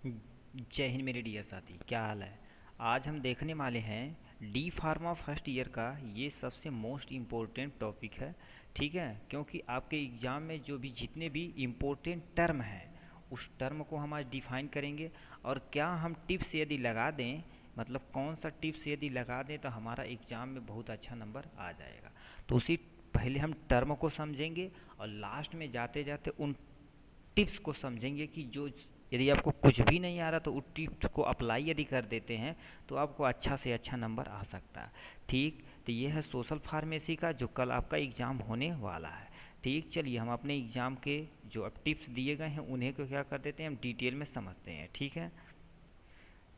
जय हिंद मेरे डियर साथी, क्या हाल है। आज हम देखने वाले हैं डी फार्मा फर्स्ट ईयर का ये सबसे मोस्ट इम्पोर्टेंट टॉपिक है। ठीक है, क्योंकि आपके एग्ज़ाम में जो भी जितने भी इम्पोर्टेंट टर्म हैं उस टर्म को हम आज डिफाइन करेंगे। और क्या हम टिप्स यदि लगा दें, मतलब कौन सा टिप्स यदि लगा दें तो हमारा एग्ज़ाम में बहुत अच्छा नंबर आ जाएगा। तो उसी पहले हम टर्म को समझेंगे और लास्ट में जाते जाते उन टिप्स को समझेंगे कि जो यदि आपको कुछ भी नहीं आ रहा तो उस टिप्स को अप्लाई यदि कर देते हैं तो आपको अच्छा से अच्छा नंबर आ सकता है। ठीक, तो ये है सोशल फार्मेसी का जो कल आपका एग्ज़ाम होने वाला है। ठीक, चलिए हम अपने एग्ज़ाम के जो अब टिप्स दिए गए हैं उन्हें को क्या कर देते हैं, हम डिटेल में समझते हैं। ठीक है,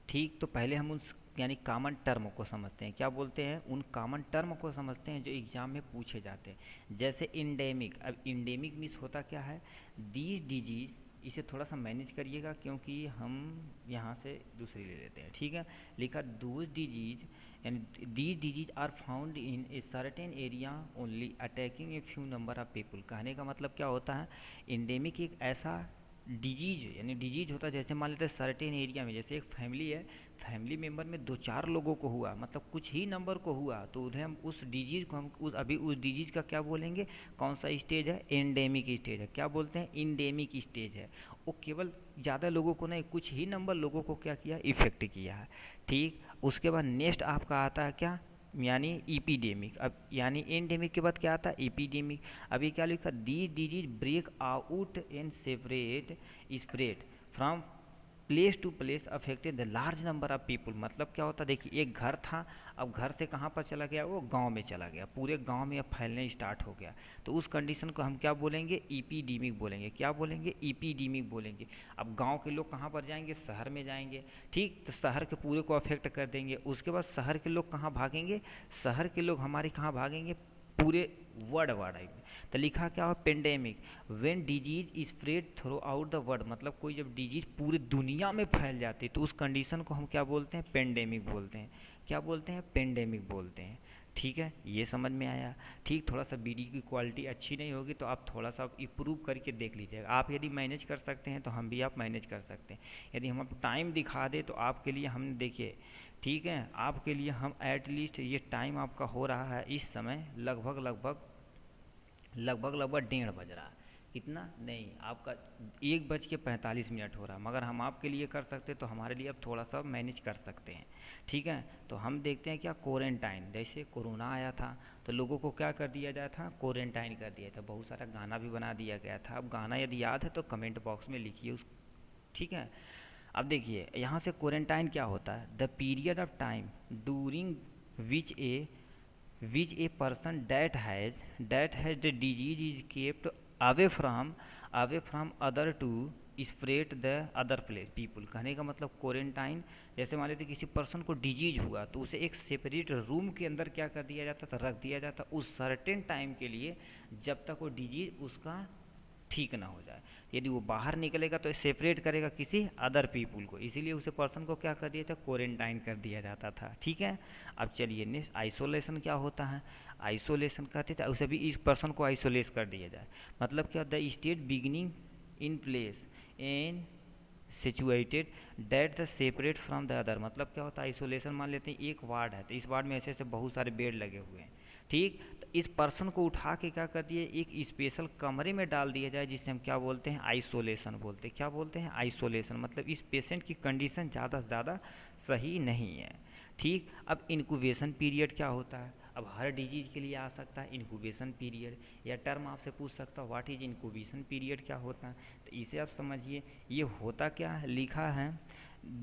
ठीक, तो पहले हम उस यानी कॉमन टर्म को समझते हैं। क्या बोलते हैं, उन कॉमन टर्म को समझते हैं जो एग्ज़ाम में पूछे जाते हैं। जैसे इंडेमिक। अब इंडेमिक मीन्स होता क्या है, दीज डिजीज, इसे थोड़ा सा मैनेज करिएगा क्योंकि हम यहाँ से दूसरी ले लेते हैं। ठीक है, लिखा those disease and these disease are found in a certain area only attacking a few number of people. कहने का मतलब क्या होता है, इंडेमिक एक ऐसा डिजीज यानी डिजीज होता है, जैसे मान लेते हैं सर्टेन एरिया में, जैसे एक फैमिली है, फैमिली मेंबर में दो चार लोगों को हुआ, मतलब कुछ ही नंबर को हुआ, तो उन्हें हम उस डिजीज को हम उस डिजीज का क्या बोलेंगे, कौन सा स्टेज है, एंडेमिक स्टेज है। क्या बोलते हैं, इंडेमिक स्टेज है। वो केवल ज़्यादा लोगों को नहीं, कुछ ही नंबर लोगों को क्या किया, इफेक्ट किया है। ठीक, उसके बाद नेक्स्ट आपका आता है क्या, यानी ईपीडेमिक। अब यानी एंडेमिक के बाद क्या आता है, ईपीडेमिक। अभी क्या लिखा, the disease break out and separate spread from place to place affected the large number of people. मतलब क्या होता है, देखिए एक घर था, अब घर से कहाँ पर चला गया, वो गांव में चला गया, पूरे गांव में अब फैलने स्टार्ट हो गया। तो उस कंडीशन को हम क्या बोलेंगे, ईपीडीमिक बोलेंगे। क्या बोलेंगे, ईपीडीमिक बोलेंगे। अब गांव के लोग कहाँ पर जाएंगे, शहर में जाएंगे। ठीक, तो शहर के पूरे को अफेक्ट कर देंगे। उसके बाद शहर के लोग कहाँ भागेंगे, शहर के लोग हमारे कहाँ भागेंगे, पूरे वर्ल्ड वाइड में। तो लिखा क्या हो, pandemic when disease spread through out the world. मतलब कोई जब डिजीज पूरी दुनिया में फैल जाती है तो उस कंडीशन को हम क्या बोलते हैं, पेंडेमिक बोलते हैं। क्या बोलते हैं, पेंडेमिक बोलते हैं। ठीक है, ये समझ में आया। ठीक, थोड़ा सा वीडियो की क्वालिटी अच्छी नहीं होगी तो आप थोड़ा सा इम्प्रूव करके देख लीजिएगा। आप यदि मैनेज कर सकते हैं तो हम भी आप मैनेज कर सकते हैं। यदि हम अब टाइम दिखा दें तो आपके लिए हम देखिए, ठीक है, आपके लिए हम एट लीस्ट ये टाइम आपका हो रहा है इस समय लगभग लगभग लगभग लगभग 1:30 बज रहा है। कितना नहीं, आपका 1:45 हो रहा है, मगर हम आपके लिए कर सकते तो हमारे लिए अब थोड़ा सा मैनेज कर सकते हैं। ठीक है, तो हम देखते हैं क्या, क्वारंटाइन। जैसे कोरोना आया था तो लोगों को क्या कर दिया जाता था, क्वारंटाइन कर दिया था। बहुत सारा गाना भी बना दिया गया था। अब गाना यदि याद है तो कमेंट बॉक्स में लिखिए उस। ठीक है, अब देखिए यहाँ से क्वारंटाइन क्या होता है, the period of time during which A person that has the disease is kept away from other to spread the other place people। कहने का मतलब क्वारंटाइन, जैसे मान लेते किसी पर्सन को डिजीज हुआ तो उसे एक सेपरेट रूम के अंदर क्या कर दिया जाता था, रख दिया जाता उस सर्टेन टाइम के लिए, जब तक वो डिजीज उसका ठीक ना हो जाए। यदि वो बाहर निकलेगा तो सेपरेट करेगा किसी अदर पीपुल को, इसीलिए उसे पर्सन को क्या कर दिया था, क्वारंटाइन कर दिया जाता था। ठीक है, अब चलिए नेक्स्ट, आइसोलेशन क्या होता है। आइसोलेशन कहते थे उसे भी इस पर्सन को आइसोलेट कर दिया जाए। मतलब क्या, the state beginning in place and situated date the separate from the other. मतलब क्या होता है, आइसोलेशन मान लेते हैं एक वार्ड है तो इस वार्ड में ऐसे ऐसे बहुत सारे बेड लगे हुए हैं। ठीक, तो इस पर्सन को उठा के क्या कर दिए, एक स्पेशल कमरे में डाल दिया जाए, जिसे हम क्या बोलते हैं, आइसोलेशन बोलते हैं। क्या बोलते हैं, आइसोलेशन। मतलब इस पेशेंट की कंडीशन ज़्यादा से ज़्यादा सही नहीं है। ठीक, अब इंक्यूबेशन पीरियड क्या होता है, अब हर डिजीज के लिए आ सकता है इंक्यूबेशन पीरियड, या टर्म आपसे पूछ सकता है व्हाट इज इंक्यूबेशन पीरियड क्या होता है। तो इसे आप समझिए, ये होता क्या है, लिखा है,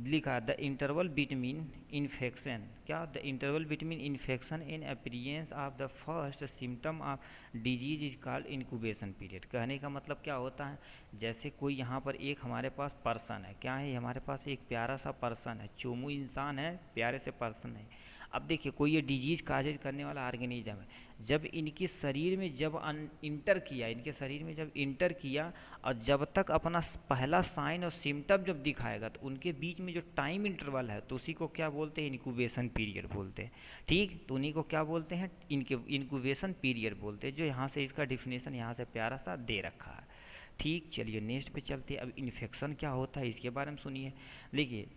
लिखा द इंटरवल बिटवीन इन्फेक्शन। क्या, the interval between infection and appearance of the first symptom of disease is called incubation period. कहने का मतलब क्या होता है, जैसे कोई यहाँ पर एक हमारे पास पर्सन है, क्या है, हमारे पास एक प्यारा सा पर्सन है, चोमू इंसान है, प्यारे से पर्सन है। अब देखिए कोई ये डिजीज काजेज करने वाला ऑर्गेनिज्म है, जब इनके शरीर में जब इंटर किया, इनके शरीर में जब इंटर किया और जब तक अपना पहला साइन और सिम्टम जब दिखाएगा तो उनके बीच में जो टाइम इंटरवल है तो उसी को क्या बोलते हैं, इनक्यूबेशन पीरियड बोलते हैं। ठीक, तो उन्हीं को क्या बोलते हैं, इनके इनक्यूबेशन पीरियड बोलते हैं, जो यहाँ से इसका डिफिनेशन यहाँ से प्यारा सा दे रखा है। ठीक, चलिए नेक्स्ट पे चलते हैं। अब इन्फेक्शन क्या होता है इसके बारे में सुनिए। देखिए,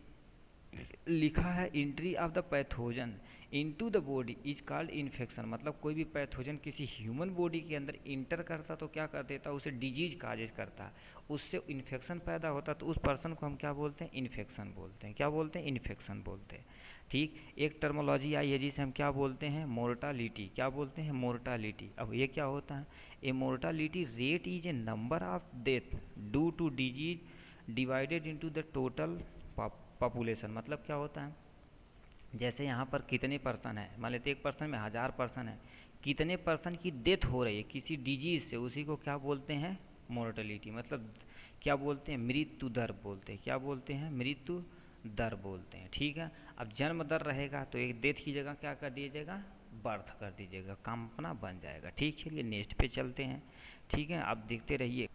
लिखा है entry of the pathogen into the body is called infection. मतलब कोई भी पैथोजन किसी ह्यूमन बॉडी के अंदर इंटर करता तो क्या कर देता, उसे डिजीज काजेज करता, उससे इन्फेक्शन पैदा होता, तो उस पर्सन को हम क्या बोलते हैं, इन्फेक्शन बोलते हैं। क्या बोलते हैं, इन्फेक्शन बोलते हैं। ठीक, एक टर्मोलॉजी आई है जिसे हम क्या बोलते हैं, मोर्टालिटी। क्या बोलते हैं, मोर्टालिटी। अब ये क्या होता है, a mortality rate is a number of death due to disease divided into the total population. मतलब क्या होता है, जैसे यहाँ पर कितने पर्सन है, मान लेते एक पर्सन में 1000 पर्सन है, कितने पर्सन की डेथ हो रही है किसी डिजीज से, उसी को क्या बोलते हैं, मोर्टलिटी। मतलब क्या बोलते हैं, मृत्यु दर बोलते हैं। क्या बोलते हैं, मृत्यु दर बोलते हैं। ठीक है, अब जन्म दर रहेगा तो एक डेथ की जगह क्या कर दीजिएगा, बर्थ कर दीजिएगा, काम अपना बन जाएगा। ठीक, चलिए नेक्स्ट पे चलते हैं। ठीक है, आप देखते रहिए।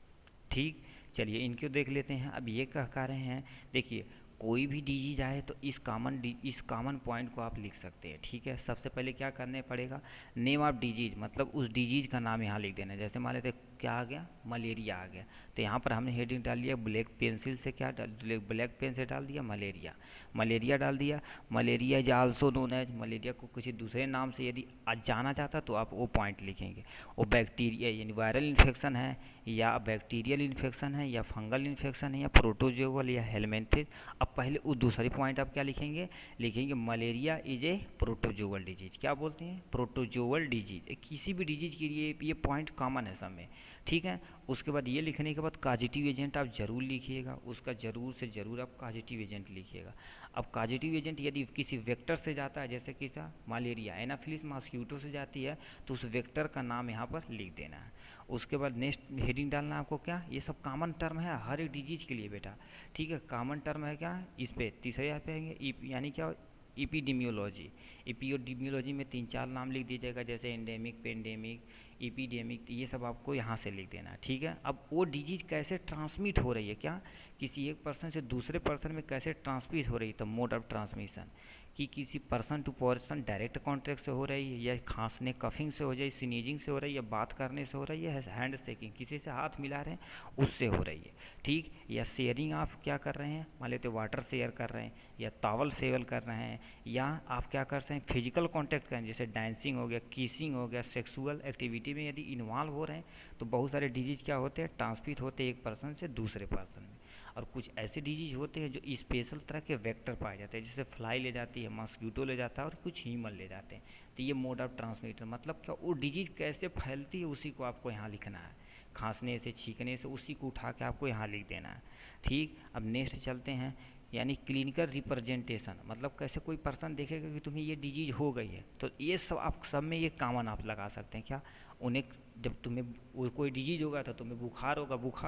ठीक, चलिए इनको देख लेते हैं। अब ये कह रहे हैं, देखिए कोई भी डिजीज आए तो इस कॉमन पॉइंट को आप लिख सकते हैं। ठीक है, सबसे पहले क्या करने पड़ेगा, नेम ऑफ डिजीज, मतलब उस डिजीज का नाम यहाँ लिख देना है। जैसे मान लेते क्या आ गया, मलेरिया आ गया, तो यहाँ पर हमने हेडिंग डाल दिया ब्लैक पेंसिल से, क्या ब्लैक पेन से डाल दिया मलेरिया। मलेरिया डाल दिया। Malaria is also known as, malaria को किसी दूसरे नाम से यदि जाना जाता तो आप वो पॉइंट लिखेंगे। वो बैक्टीरिया यानी वायरल इन्फेक्शन है, या बैक्टीरियल इन्फेक्शन है, या फंगल इन्फेक्शन है, या प्रोटोजोअल, या हेलमेंथिस। अब पहले वो दूसरी पॉइंट आप क्या लिखेंगे, लिखेंगे malaria is a protozoal disease. क्या बोलते हैं, प्रोटोजोअल डिजीज। किसी भी डिजीज के लिए ये पॉइंट कॉमन है सब में। ठीक है, उसके बाद ये लिखने के बाद काजिटिव एजेंट आप जरूर लिखिएगा, उसका जरूर से जरूर आप काजिटिव एजेंट लिखिएगा। अब काजिटिव एजेंट यदि किसी वेक्टर से जाता है, जैसे कि मलेरिया एनाफिलिस मॉस्किटो से जाती है, तो उस वेक्टर का नाम यहाँ पर लिख देना है। उसके बाद नेक्स्ट हेडिंग डालना है आपको, क्या ये सब कॉमन टर्म है हर एक डिजीज के लिए बेटा। ठीक है, कॉमन टर्म है क्या, इस पे तीसरे यहाँ पे आएंगे, यानी क्या, इपीडीमियोलॉजी। इपीडीमियोलॉजी में 3-4 नाम लिख दीजिएगा, जैसे एंडेमिक, पेंडेमिक, इपीडेमिक, ये सब आपको यहाँ से लिख देना है। ठीक है, अब वो डिजीज कैसे ट्रांसमिट हो रही है, क्या किसी एक पर्सन से दूसरे पर्सन में कैसे ट्रांसमिट हो रही है, तो मोड ऑफ ट्रांसमिशन, कि किसी person to person direct contact से हो रही है, या खांसने कफिंग से हो जाए, स्नीजिंग से हो रही है, या बात करने से हो रही है, हैंड शेकिंग किसी से हाथ मिला रहे हैं उससे हो रही है। ठीक, या शेयरिंग आप क्या कर रहे हैं, मान लेते वाटर शेयर कर रहे हैं, या टॉवल शेयर कर रहे हैं, या आप क्या कर रहे हैं, फिजिकल कॉन्टैक्ट करें, जैसे डांसिंग हो गया, किसिंग हो गया, सेक्सुअल एक्टिविटी में यदि इन्वॉल्व हो रहे हैं, तो बहुत सारे डिजीज क्या होते हैं, ट्रांसमिट होते हैं एक पर्सन से दूसरे पर्सन में। और कुछ ऐसे डिजीज होते हैं जो स्पेशल तरह के वेक्टर पाए जाते हैं, जैसे फ्लाई ले जाती है, मॉस्किटो ले जाता है, और कुछ ह्यूमन ले जाते हैं। तो ये मोड ऑफ ट्रांसमिटर, मतलब क्या वो डिजीज कैसे फैलती है उसी को आपको यहाँ लिखना है, खांसने से, छींकने से, उसी को उठा के आपको यहाँ लिख देना है। ठीक, अब नेक्स्ट चलते हैं, यानी क्लिनिकल रिप्रेजेंटेशन, मतलब कैसे कोई पर्सन देखेगा कि तुम्हें ये डिजीज हो गई है, तो ये सब आप सब में ये कॉमन आप लगा सकते हैं। क्या, उन्हें जब तुम्हें कोई डिजीज होगा तो तुम्हें बुखार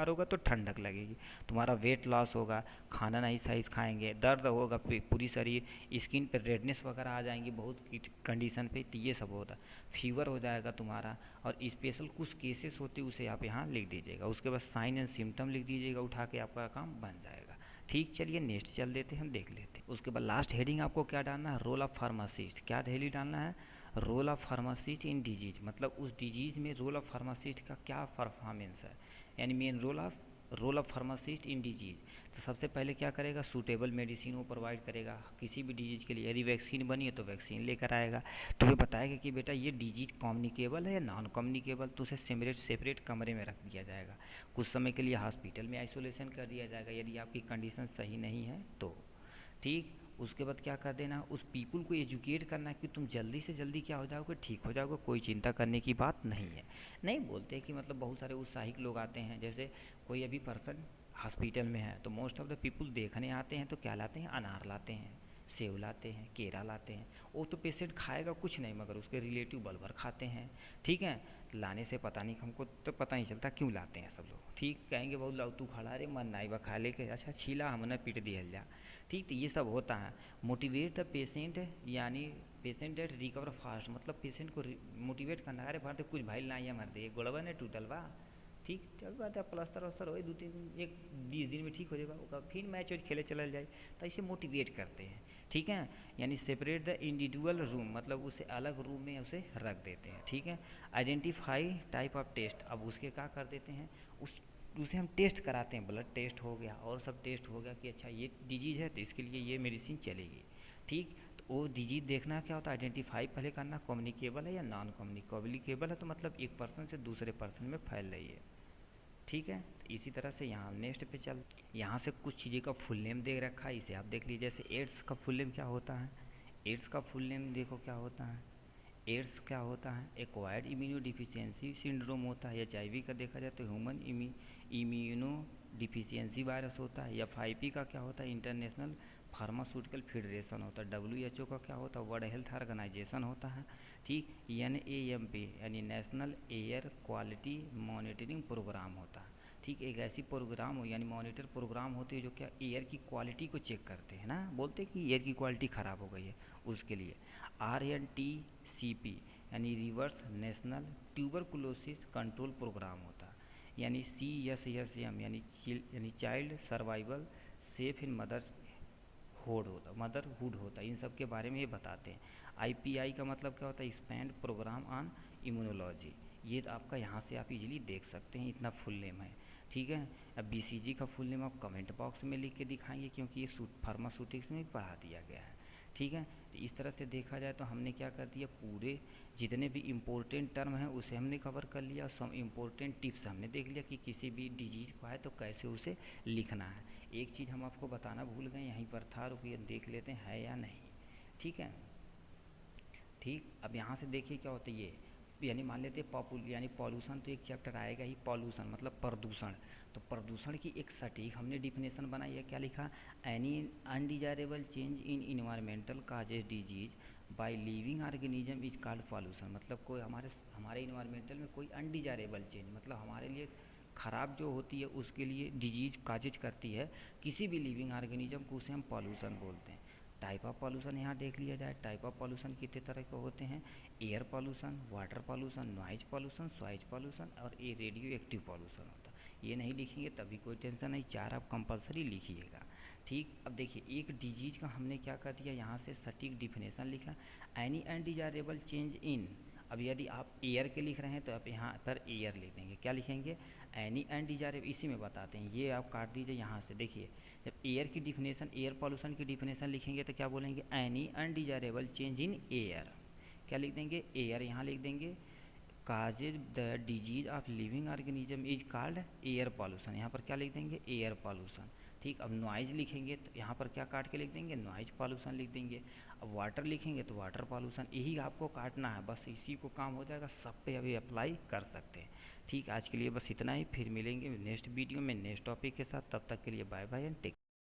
होगा तो ठंडक लगेगी, तुम्हारा वेट लॉस होगा, खाना नहीं सही खाएंगे, दर्द होगा पूरी शरीर, स्किन पर रेडनेस वगैरह आ जाएंगी बहुत कंडीशन पे, तो ये सब होता, फीवर हो जाएगा तुम्हारा। और स्पेशल कुछ केसेस होते उसे आप यहाँ लिख दीजिएगा। उसके बाद साइन एंड सिम्टम लिख दीजिएगा, उठा के आपका काम बन जाएगा। ठीक, चलिए नेक्स्ट चल देते हैं, हम देख लेते हैं। उसके बाद लास्ट हेडिंग आपको क्या डालना है, रोल ऑफ फार्मासिस्ट। क्या हेडिंग डालना है, role of pharmacist in disease, मतलब उस डिजीज में रोल ऑफ फार्मासिस्ट का क्या परफॉर्मेंस है, यानी main role of pharmacist in disease. तो सबसे पहले क्या करेगा, सूटेबल मेडिसिन वो प्रोवाइड करेगा किसी भी डिजीज के लिए। यदि वैक्सीन बनी है तो वैक्सीन लेकर आएगा, तो वो बताएगा कि बेटा ये डिजीज कम्युनिकेबल है या नॉन कम्युनिकेबल, तो उसे सेपरेट कमरे में रख दिया जाएगा, कुछ समय के लिए हॉस्पिटल में आइसोलेशन कर दिया जाएगा यदि आपकी कंडीशन सही नहीं है तो। ठीक, उसके बाद क्या कर देना, उस पीपल को एजुकेट करना कि तुम जल्दी से जल्दी क्या हो जाओगे, ठीक हो जाओगे, कोई चिंता करने की बात नहीं है। नहीं बोलते कि मतलब बहुत सारे उत्साहिक लोग आते हैं, जैसे कोई अभी पर्सन हॉस्पिटल में है तो मोस्ट ऑफ द पीपल देखने आते हैं तो क्या लाते हैं, अनार लाते हैं, सेब लाते हैं, केरा लाते हैं। वो तो पेशेंट खाएगा कुछ नहीं, मगर उसके रिलेटिव बल भर खाते हैं। ठीक है, लाने से पता नहीं, हमको तो पता नहीं चलता क्यों लाते हैं सब लोग। ठीक, कहेंगे बहुत लाउ तू खड़ा रे मन नाई बा खा लेके, अच्छा छीला हमने पीट दिया जा। ठीक, तो ये सब होता है। मोटिवेट द पेशेंट, यानी पेशेंट डेट रिकवर फास्ट, मतलब पेशेंट को मोटिवेट करना, अरे भर दे कुछ भाई ना या मर दे, गोड़वा ने टूटल बा, ठीक, चल बात है, प्लास्टर वस्तर हो 2-3 एक 20 दिन में ठीक हो जाएगा, ओका फिर मैच वैच खेले चल जाए, तो ऐसे मोटिवेट करते हैं। ठीक है, यानी सेपरेट द इंडिविजुअल रूम, मतलब उसे अलग रूम में उसे रख देते हैं। ठीक है, आइडेंटिफाई टाइप ऑफ टेस्ट, अब उसके क्या कर देते हैं, उस उसे हम टेस्ट कराते हैं, ब्लड टेस्ट हो गया और सब टेस्ट हो गया कि अच्छा ये डिजीज़ है तो इसके लिए ये मेडिसिन चलेगी। ठीक, तो वो डिजीज़ देखना क्या होता है, आइडेंटिफाई पहले करना, कम्युनिकेबल है या नॉन कम्युनिकेबल है, तो मतलब एक पर्सन से दूसरे पर्सन में फैल रही है। ठीक है, तो इसी तरह से यहाँ नेक्स्ट पे चल, यहाँ से कुछ चीज़ें का फुल नेम दे रखा है, इसे आप देख लीजिए। जैसे एड्स का फुल नेम क्या होता है, एड्स का फुल नेम देखो क्या होता है। एड्स क्या होता है, एक्वायर्ड इम्यूनो डिफिशियंसी सिंड्रोम होता है। एच का देखा जाए तो ह्यूमन इम्यूनो डिफिशियंसी वायरस होता है। एफ का क्या होता है, इंटरनेशनल फार्मास्यूटिकल फेडरेशन होता है। WHO का क्या होता है, वर्ल्ड हेल्थ ऑर्गेनाइजेशन होता है। ठीक, NAMP यानी national air quality monitoring programme होता है। ठीक, एक ऐसी प्रोग्राम हो यानी मॉनिटर प्रोग्राम होती है जो क्या एयर की क्वालिटी को चेक करते हैं ना, बोलते हैं कि एयर की क्वालिटी ख़राब हो गई है उसके लिए। RNTCP यानी reverse national tuberculosis control programme होता है। यानी CSSM यानी child survival safe in motherhood होता है। इन सब के बारे में ये बताते हैं। IPI का मतलब क्या होता है, एक्सपैंड प्रोग्राम ऑन इम्यूनोलॉजी। ये तो आपका यहाँ से आप इजीली देख सकते हैं, इतना फुल नेम है। ठीक है, अब BCG का फुल नेम आप कमेंट बॉक्स में लिख के दिखाएंगे क्योंकि ये फार्मास्यूटिक्स में भी पढ़ा दिया गया है। ठीक है, तो इस तरह से देखा जाए तो हमने क्या कर दिया, पूरे जितने भी इम्पोर्टेंट टर्म हैं उसे हमने कवर कर लिया। सम इम्पोर्टेंट टिप्स हमने देख लिया कि किसी भी डिजीज़ को है तो कैसे उसे लिखना है। एक चीज़ हम आपको बताना भूल गए, यहीं पर था, रुकिए देख लेते हैं है या नहीं। ठीक है, ठीक, अब यहाँ से देखिए क्या होता है ये, यानी मान लेते हैं यानी पॉल्यूशन, तो एक चैप्टर आएगा ही पॉल्यूशन मतलब प्रदूषण। तो प्रदूषण की एक सटीक हमने डिफिनेशन बनाई है, क्या लिखा, any undesirable change in environmental causes disease by living organism is called pollution. मतलब कोई हमारे इन्वायरमेंटल में कोई अनडिजायरेबल चेंज, मतलब हमारे लिए ख़राब जो होती है उसके लिए डिजीज काजेज करती है किसी भी लिविंग ऑर्गेनिज्म को, उसे हम पॉल्यूशन बोलते हैं। टाइप ऑफ पॉल्यूशन यहाँ देख लिया जाए। टाइप ऑफ पॉल्यूशन कितने तरह के होते हैं, air pollution, water pollution, noise pollution, soil pollution और ये रेडियो एक्टिव पॉल्यूशन होता है। ये नहीं लिखेंगे तभी कोई टेंशन नहीं, चार आप कंपलसरी लिखिएगा। ठीक, अब देखिए एक डिजीज का हमने क्या कर दिया, यहाँ से सटीक डिफिनेशन लिखा, एनी अनडिजायरेबल चेंज इन। अब यदि आप एयर के लिख रहे हैं तो आप यहाँ पर एयर लिख देंगे, क्या लिखेंगे, एनी अनडिजायरेबल, इसी में बताते हैं, ये आप काट दीजिए यहाँ से। देखिए जब एयर की डिफिनेशन, एयर पॉल्यूशन की डिफिनेशन लिखेंगे तो क्या बोलेंगे, any undesirable change in air, क्या लिख देंगे, एयर यहाँ लिख देंगे। Causes the disease of living organism is called air pollution, यहाँ पर क्या लिख देंगे, एयर पॉल्यूशन। ठीक, अब नॉइज लिखेंगे तो यहाँ पर क्या काट के लिख देंगे, नॉइज पॉल्यूशन लिख देंगे। अब वाटर लिखेंगे तो वाटर पॉल्यूशन, यही आपको काटना है, बस इसी को काम हो जाएगा, सब पे अभी अप्लाई कर सकते हैं। ठीक, आज के लिए बस इतना ही, फिर मिलेंगे नेक्स्ट वीडियो में नेक्स्ट टॉपिक के साथ, तब तक के लिए बाय बाय एंड टेक।